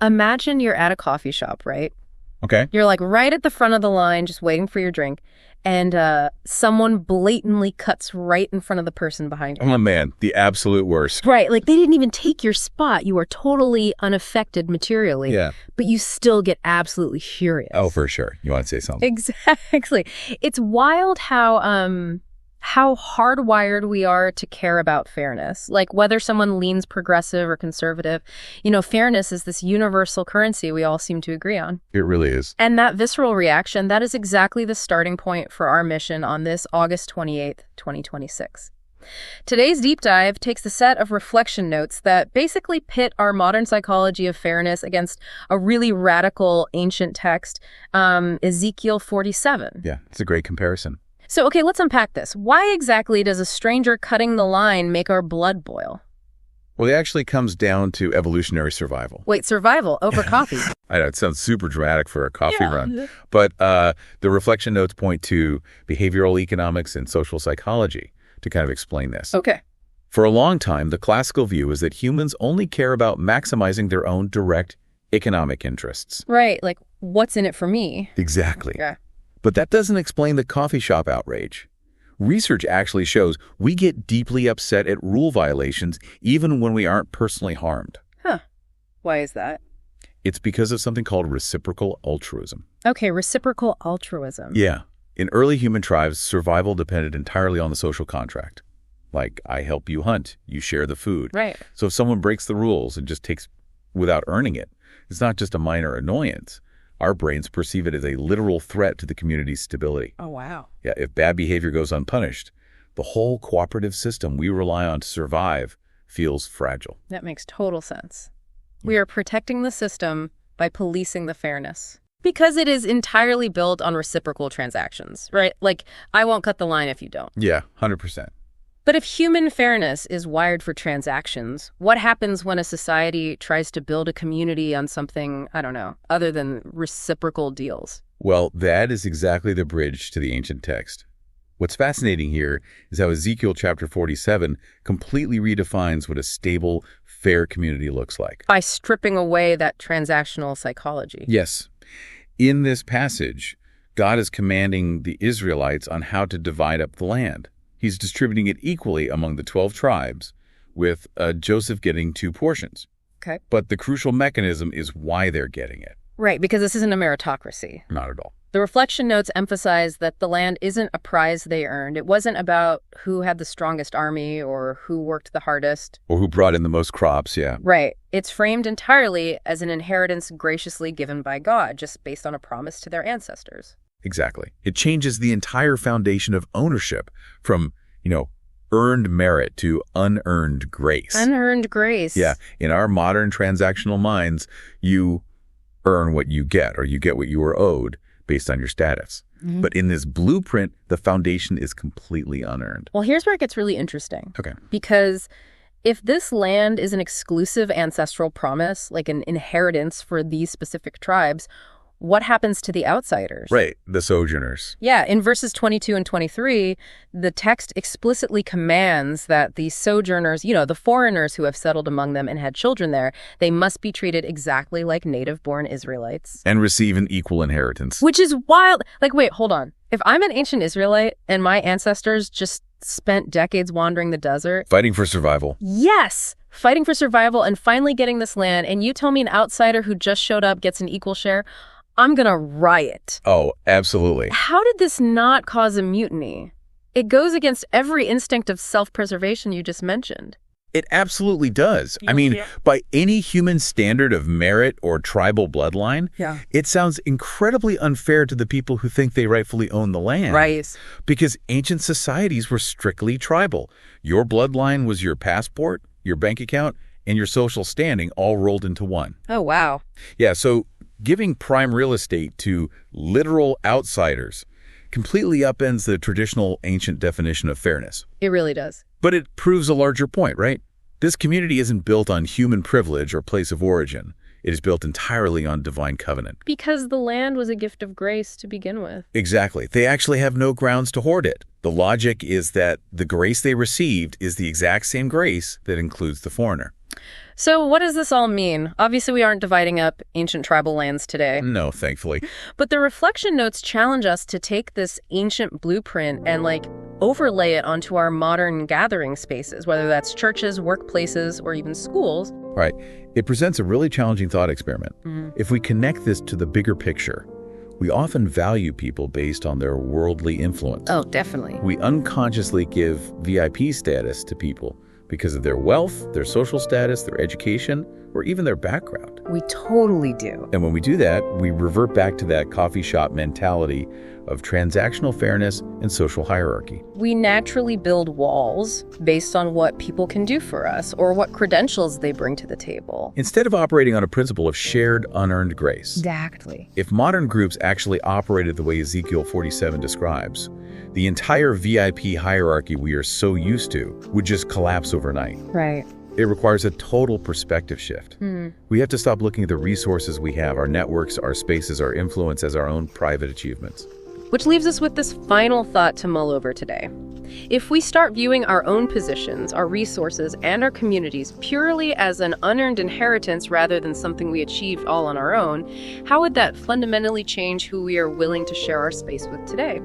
Imagine you're at a coffee shop, right? Okay. You're like right at the front of the line, just waiting for your drink, and someone blatantly cuts right in front of the person behind you. Oh, man, the absolute worst. Right, like they didn't even take your spot. You are totally unaffected materially, Yeah. but you still get absolutely furious. Oh, for sure. You want to say something? Exactly. It's wild how hardwired we are to care about fairness. Like whether someone leans progressive or conservative, fairness is this universal currency we all seem to agree on. It really is. And that visceral reaction, that is exactly the starting point for our mission on this August 28th, 2026. Today's deep dive takes a set of reflection notes that basically pit our modern psychology of fairness against a really radical ancient text, Ezekiel 47. Yeah, it's a great comparison. So, okay, let's unpack this. Why exactly does a stranger cutting the line make our blood boil? Well, it actually comes down to evolutionary survival. Wait, survival over coffee? I know, it sounds super dramatic for a coffee run. But the reflection notes point to behavioral economics and social psychology to kind of explain this. Okay. For a long time, the classical view is that humans only care about maximizing their own direct economic interests. Right, like what's in it for me? Exactly. Yeah. But that doesn't explain the coffee shop outrage. Research actually shows we get deeply upset at rule violations even when we aren't personally harmed. Huh. Why is that? It's because of something called reciprocal altruism. Okay, reciprocal altruism. Yeah. In early human tribes, survival depended entirely on the social contract. Like, I help you hunt, you share the food. Right. So if someone breaks the rules and just takes without earning it, it's not just a minor annoyance. Our brains perceive it as a literal threat to the community's stability. Oh, wow. Yeah, if bad behavior goes unpunished, the whole cooperative system we rely on to survive feels fragile. That makes total sense. We are protecting the system by policing the fairness. Because it is entirely built on reciprocal transactions, right? Like, I won't cut the line if you don't. Yeah, 100%. But if human fairness is wired for transactions, what happens when a society tries to build a community on something, I don't know, other than reciprocal deals? Well, that is exactly the bridge to the ancient text. What's fascinating here is how Ezekiel chapter 47 completely redefines what a stable, fair community looks like. By stripping away that transactional psychology. Yes. In this passage, God is commanding the Israelites on how to divide up the land. He's distributing it equally among the 12 tribes, with Joseph getting 2 portions. Okay. But the crucial mechanism is why they're getting it. Right, because this isn't a meritocracy. Not at all. The reflection notes emphasize that the land isn't a prize they earned. It wasn't about who had the strongest army or who worked the hardest. Or who brought in the most crops, yeah. Right. It's framed entirely as an inheritance graciously given by God, just based on a promise to their ancestors. Exactly. It changes the entire foundation of ownership from, earned merit to unearned grace. Unearned grace. Yeah. In our modern transactional minds, you earn what you get, or you get what you are owed based on your status. Mm-hmm. But in this blueprint, the foundation is completely unearned. Well, here's where it gets really interesting. Okay. Because if this land is an exclusive ancestral promise, like an inheritance for these specific tribes, what happens to the outsiders? Right, the sojourners. Yeah, in verses 22 and 23, the text explicitly commands that the sojourners, the foreigners who have settled among them and had children there, they must be treated exactly like native-born Israelites. And receive an equal inheritance. Which is wild. Like, wait, hold on. If I'm an ancient Israelite and my ancestors just spent decades wandering the desert. Fighting for survival. Yes, fighting for survival and finally getting this land, and you tell me an outsider who just showed up gets an equal share, I'm going to riot. Oh, absolutely. How did this not cause a mutiny? It goes against every instinct of self-preservation you just mentioned. It absolutely does. I mean, by any human standard of merit or tribal bloodline, it sounds incredibly unfair to the people who think they rightfully own the land. Right. Because ancient societies were strictly tribal. Your bloodline was your passport, your bank account, and your social standing all rolled into one. Oh, wow. Yeah, so giving prime real estate to literal outsiders completely upends the traditional ancient definition of fairness. It really does. But it proves a larger point, right? This community isn't built on human privilege or place of origin. It is built entirely on divine covenant. Because the land was a gift of grace to begin with. Exactly. They actually have no grounds to hoard it. The logic is that the grace they received is the exact same grace that includes the foreigner. So what does this all mean? Obviously, we aren't dividing up ancient tribal lands today. No, thankfully. But the reflection notes challenge us to take this ancient blueprint and, overlay it onto our modern gathering spaces, whether that's churches, workplaces, or even schools. Right. It presents a really challenging thought experiment. If we connect this to the bigger picture, we often value people based on their worldly influence. Oh, definitely. We unconsciously give VIP status to people because of their wealth, their social status, their education, or even their background. We totally do. And when we do that, we revert back to that coffee shop mentality of transactional fairness and social hierarchy. We naturally build walls based on what people can do for us or what credentials they bring to the table. Instead of operating on a principle of shared unearned grace. Exactly. If modern groups actually operated the way Ezekiel 47 describes, the entire VIP hierarchy we are so used to would just collapse overnight. Right. It requires a total perspective shift. We have to stop looking at the resources we have, our networks, our spaces, our influence as our own private achievements. Which leaves us with this final thought to mull over today. If we start viewing our own positions, our resources, and our communities purely as an unearned inheritance rather than something we achieved all on our own, how would that fundamentally change who we are willing to share our space with today?